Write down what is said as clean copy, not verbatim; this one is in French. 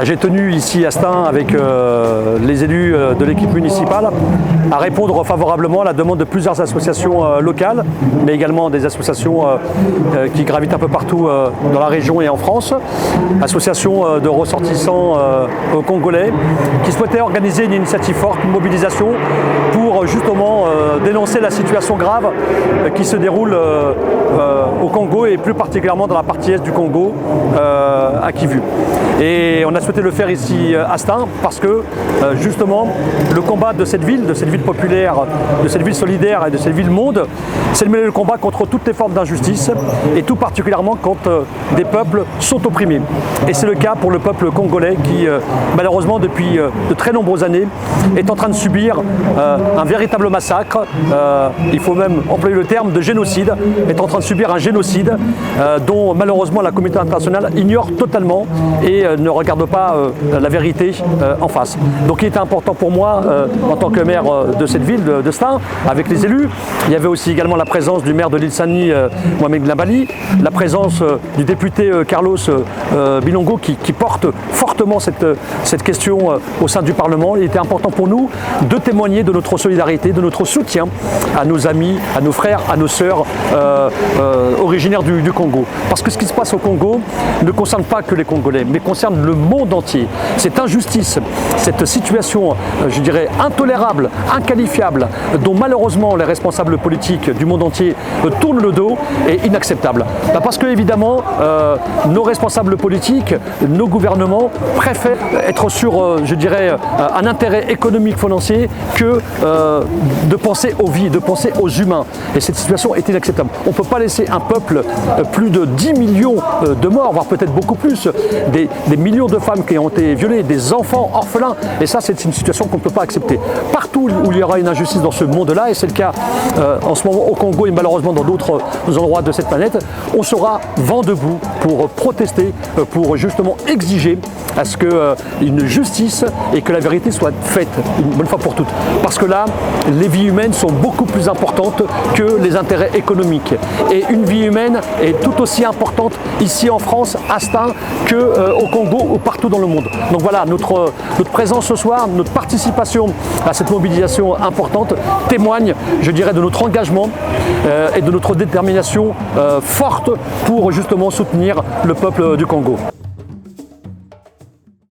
J'ai tenu ici à Stains avec les élus de l'équipe municipale à répondre favorablement à la demande de plusieurs associations locales, mais également des associations qui gravitent un peu partout dans la région et en France, associations de ressortissants congolais qui souhaitaient organiser une initiative forte, une mobilisation pour justement dénoncer la situation grave qui se déroule au Congo et plus particulièrement dans la partie est du Congo, à Kivu. Et on a souhaité le faire ici à Stains parce que justement le combat de cette ville populaire, de cette ville solidaire et de cette ville monde, c'est le combat contre toutes les formes d'injustice et tout particulièrement quand des peuples sont opprimés. Et c'est le cas pour le peuple congolais qui malheureusement depuis de très nombreuses années est en train de subir un véritable massacre, il faut même employer le terme de génocide, est en train de subir un génocide dont malheureusement la communauté internationale ignore totalement et ne regarde pas la vérité en face. Donc il était important pour moi, en tant que maire de cette ville de Stains, avec les élus, il y avait aussi également la présence du maire de l'île Saint-Denis, Mohamed Glambali, la présence du député Carlos Bilongo qui porte fortement cette question au sein du Parlement. Il était important pour nous de témoigner de notre solidarité, de notre soutien à nos amis, à nos frères, à nos sœurs originaires du Congo. Parce que ce qui se passe au Congo ne concerne pas que les Congolais, mais concerne le monde entier. Cette injustice, cette situation, je dirais, intolérable, inqualifiable, dont malheureusement les responsables politiques du monde entier tournent le dos, est inacceptable. Parce que évidemment, nos responsables politiques, nos gouvernements préfèrent être sur, je dirais, un intérêt économique financier que de penser aux vies, de penser aux humains. Et cette situation est inacceptable. On ne peut pas laisser un peuple, plus de 10 millions de morts, voire peut-être beaucoup plus, des millions de femmes qui ont été violées, des enfants orphelins. Et ça, c'est une situation qu'on ne peut pas accepter. Partout où il y aura une injustice dans ce monde-là, et c'est le cas en ce moment au Congo et malheureusement dans d'autres endroits de cette planète, on sera vent debout pour protester, pour justement exiger à ce qu'une justice et que la vérité soit faite une bonne fois pour toutes. Parce que là, les vies humaines sont beaucoup plus importantes que les intérêts économiques. Et une vie humaine est tout aussi importante ici en France, à Stains, qu'au Congo ou partout dans le monde. Donc voilà, notre présence ce soir, notre participation à cette mobilisation importante témoigne, je dirais, de notre engagement et de notre détermination forte pour justement soutenir le peuple du Congo.